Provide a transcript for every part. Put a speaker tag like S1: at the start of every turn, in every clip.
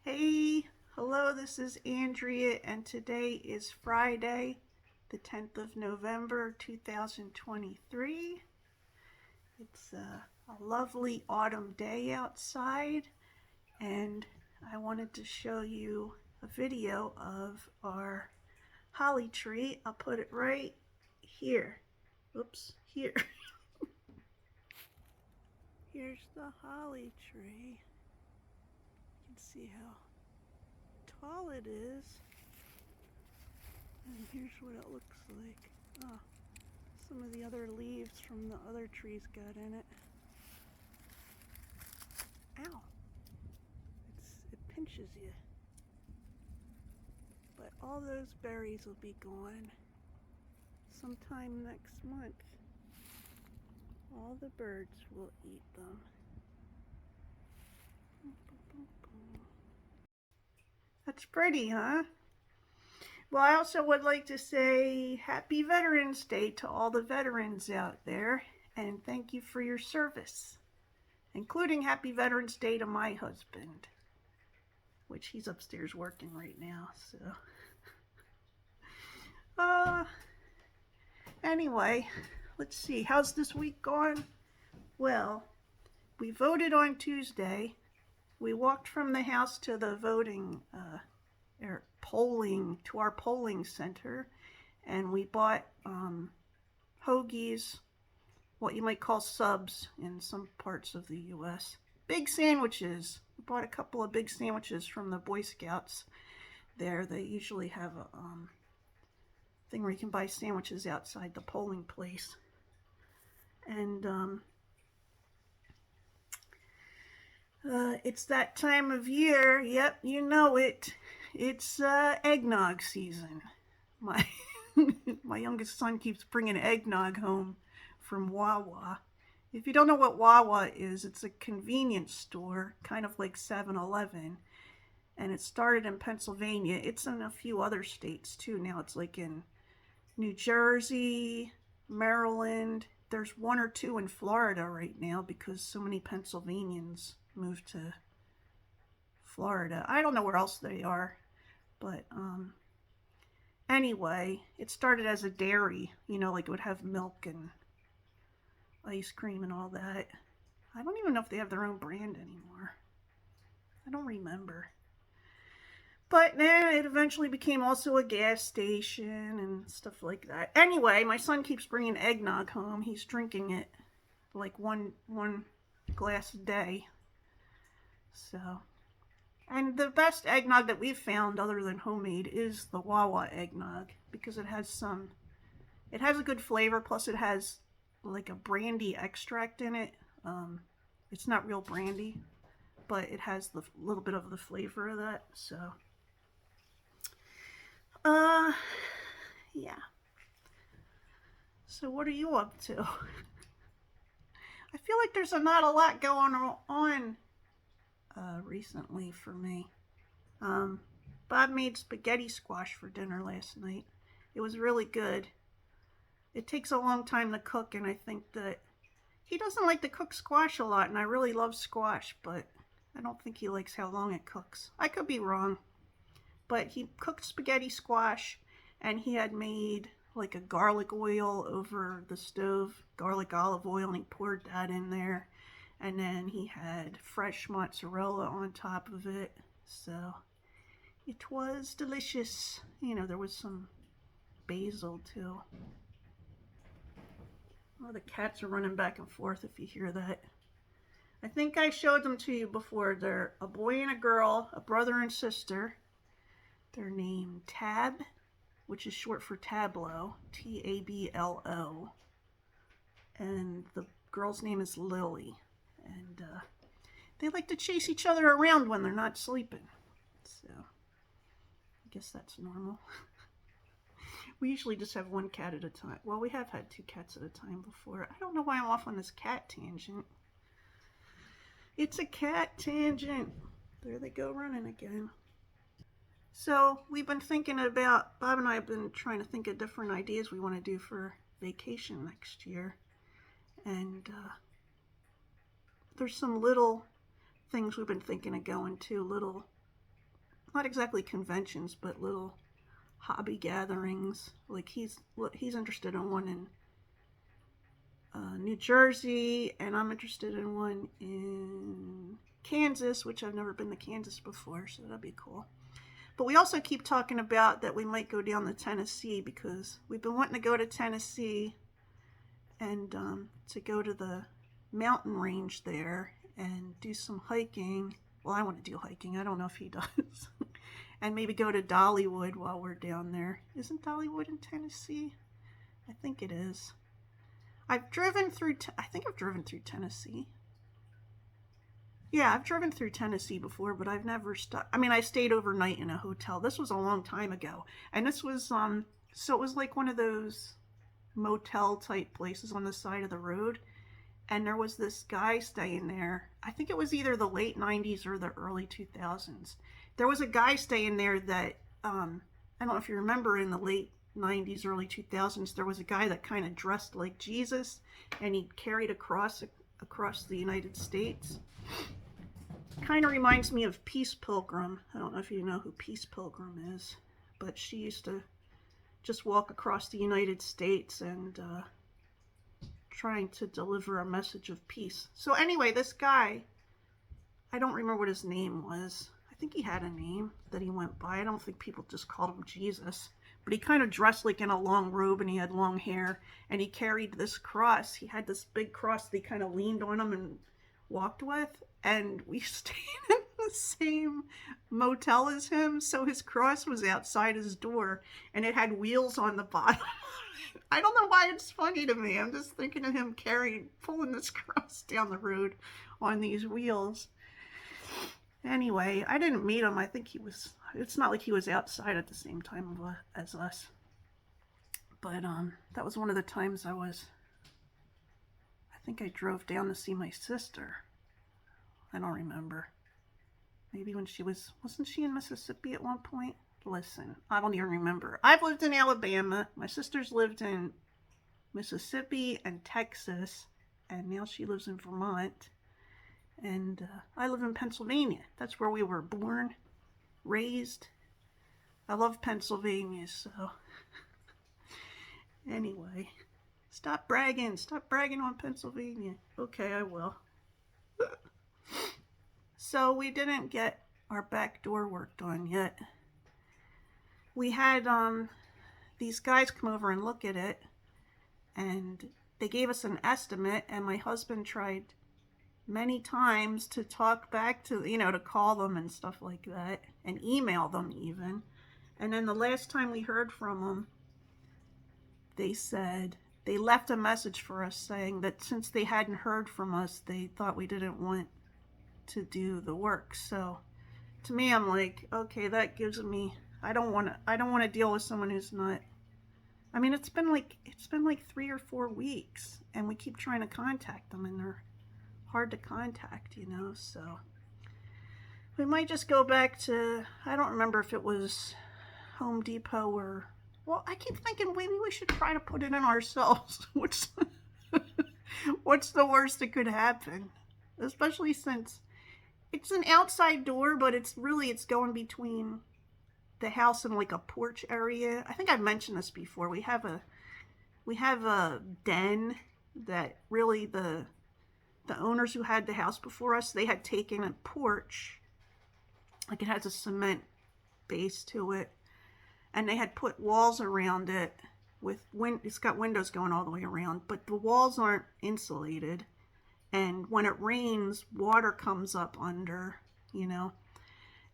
S1: Hey, hello, this is Andrea, and today is Friday, the 10th of November, 2023. It's a lovely autumn day outside, and I wanted to show you a video of our holly tree. I'll put it right here. Oops, here. Here's the holly tree. You can see how tall it is. And here's what it looks like. Oh, some of the other leaves from the other trees got in it. Ow! It pinches you. But all those berries will be gone sometime next month. All the birds will eat them. That's pretty, huh? Well, I also would like to say Happy Veterans Day to all the veterans out there, and thank you for your service, including Happy Veterans Day to my husband, which he's upstairs working right now, so. Anyway, let's see, how's this week going? Well, we voted on Tuesday. We walked from the house to the voting to our polling center, and we bought hoagies, what you might call subs in some parts of the U.S. Big sandwiches. We bought a couple of big sandwiches from the Boy Scouts there. They usually have a thing where you can buy sandwiches outside the polling place. And it's that time of year. Yep, you know it. It's eggnog season. My my youngest son keeps bringing eggnog home from Wawa. If you don't know what Wawa is, it's a convenience store, kind of like 7-Eleven. And it started in Pennsylvania. It's in a few other states too now. It's like in New Jersey, Maryland. There's one or two in Florida right now because so many Pennsylvanians moved to Florida. I don't know where else they are, but anyway, it started as a dairy, like it would have milk and ice cream and all that. I don't even know if they have their own brand anymore. I don't remember. But then it eventually became also a gas station and stuff like that. Anyway, my son keeps bringing eggnog home. He's drinking it like one glass a day. So, and the best eggnog that we've found other than homemade is the Wawa eggnog because it has a good flavor, plus it has like a brandy extract in it. It's not real brandy, but it has the little bit of the flavor of that, so. Yeah. So what are you up to? I feel like there's not a lot going on recently for me. Bob made spaghetti squash for dinner last night. It was really good. It takes a long time to cook, and I think that he doesn't like to cook squash a lot, and I really love squash, but I don't think he likes how long it cooks. I could be wrong. But he cooked spaghetti squash, and he had made like a garlic oil over the stove, garlic olive oil, and he poured that in there. And then he had fresh mozzarella on top of it. So it was delicious. There was some basil too. Oh, the cats are running back and forth if you hear that. I think I showed them to you before. They're a boy and a girl, a brother and sister. They're named Tab, which is short for Tablo, Tablo. And the girl's name is Lily. And they like to chase each other around when they're not sleeping. So, I guess that's normal. We usually just have one cat at a time. Well, we have had two cats at a time before. I don't know why I'm off on this cat tangent. It's a cat tangent. There they go running again. So we've been thinking about, Bob and I have been trying to think of different ideas we want to do for vacation next year. And there's some little things we've been thinking of going to, little not exactly conventions, but little hobby gatherings. Like he's interested in one in New Jersey, and I'm interested in one in Kansas, which I've never been to Kansas before, so that'd be cool. But we also keep talking about that we might go down to Tennessee because we've been wanting to go to Tennessee and to go to the mountain range there and do some hiking. Well, I want to do hiking. I don't know if he does. And maybe go to Dollywood while we're down there. Isn't Dollywood in Tennessee? I think it is. I've driven through, I think I've driven through Tennessee. Yeah, I've driven through Tennessee before, but I've never stopped. I mean, I stayed overnight in a hotel. This was a long time ago. And this was, so it was like one of those motel type places on the side of the road. And there was this guy staying there. I think it was either the late 90s or the early 2000s. There was a guy staying there that, I don't know if you remember, in the late 90s, early 2000s, there was a guy that kind of dressed like Jesus, and he carried a cross across the United States. Kind of reminds me of Peace Pilgrim. I don't know if you know who Peace Pilgrim is, but she used to just walk across the United States and trying to deliver a message of peace. So anyway, this guy, I don't remember what his name was. I think he had a name that he went by. I don't think people just called him Jesus. But he kind of dressed like in a long robe, and he had long hair, and he carried this cross. He had this big cross that he kind of leaned on him and walked with. And we stayed in the same motel as him, so his cross was outside his door, and it had wheels on the bottom. I don't know why it's funny to me. I'm just thinking of him pulling this cross down the road on these wheels. Anyway, I didn't meet him. I think it's not like he was outside at the same time as us. But that was one of the times I think I drove down to see my sister. I don't remember. Maybe when wasn't she in Mississippi at one point? Listen, I don't even remember. I've lived in Alabama. My sister's lived in Mississippi and Texas, and now she lives in Vermont. And I live in Pennsylvania. That's where we were born, raised. I love Pennsylvania, so anyway. Stop bragging on Pennsylvania. Okay, I will. So we didn't get our back door worked on yet. We had these guys come over and look at it, and they gave us an estimate, and my husband tried many times to talk back to, to call them and stuff like that, and email them even. And then the last time we heard from them, they said, they left a message for us saying that since they hadn't heard from us, they thought we didn't want to do the work. So to me, I'm like, okay, that gives me, I don't want to deal with someone who's not. I mean, it's been like 3 or 4 weeks, and we keep trying to contact them, and they're hard to contact, so we might just go back to, I don't remember if it was Home Depot or, well, I keep thinking maybe we should try to put it in ourselves. What's the worst that could happen? Especially since it's an outside door, but it's going between the house and like a porch area. I think I've mentioned this before. We have a den that really the owners who had the house before us, they had taken a porch, like it has a cement base to it, and they had put walls around it it's got windows going all the way around, but the walls aren't insulated, and when it rains, water comes up under,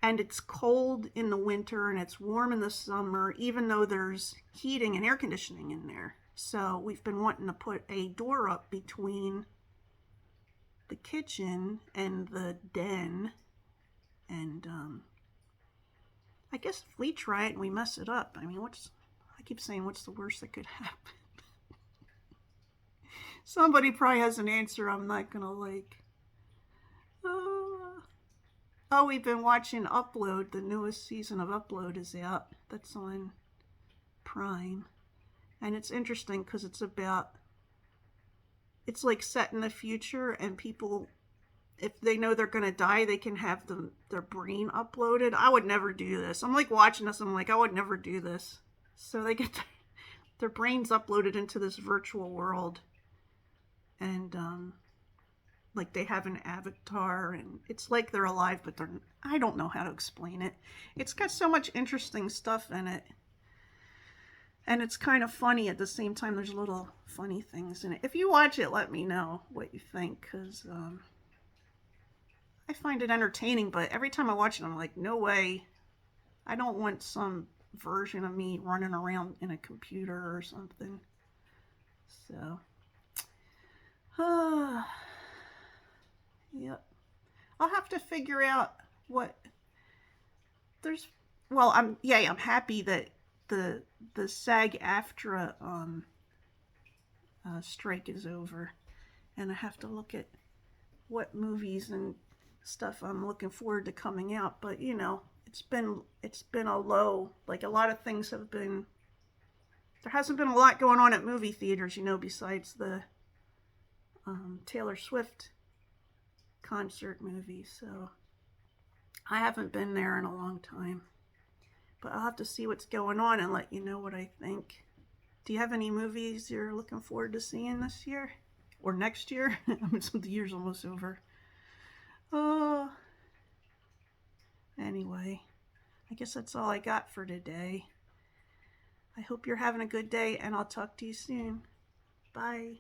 S1: and it's cold in the winter and it's warm in the summer, even though there's heating and air conditioning in there. So we've been wanting to put a door up between the kitchen and the den, and I guess if we try it and we mess it up, I mean, I keep saying, what's the worst that could happen? Somebody probably has an answer I'm not gonna like. Oh, we've been watching Upload. The newest season of Upload is out. That's on Prime, and it's interesting because it's like set in the future, and people if they know they're going to die, they can have their brain uploaded. I would never do this. I'm like watching this. I'm like, I would never do this. So they get their brains uploaded into this virtual world. And like they have an avatar and it's like they're alive, but I don't know how to explain it. It's got so much interesting stuff in it. And it's kind of funny at the same time. There's little funny things in it. If you watch it, let me know what you think, because I find it entertaining, but every time I watch it, I'm like, no way. I don't want some version of me running around in a computer or something. So, yep. I'll have to figure out what there's. Well, I'm happy that the SAG-AFTRA strike is over, and I have to look at what movies and stuff I'm looking forward to coming out. But you know, it's been a low. Like a lot of things have been. There hasn't been a lot going on at movie theaters, you know, besides the Taylor Swift concert movie. So I haven't been there in a long time. But I'll have to see what's going on and let you know what I think. Do you have any movies you're looking forward to seeing this year? Or next year? I mean, the year's almost over. Oh. Anyway, I guess that's all I got for today. I hope you're having a good day, and I'll talk to you soon. Bye.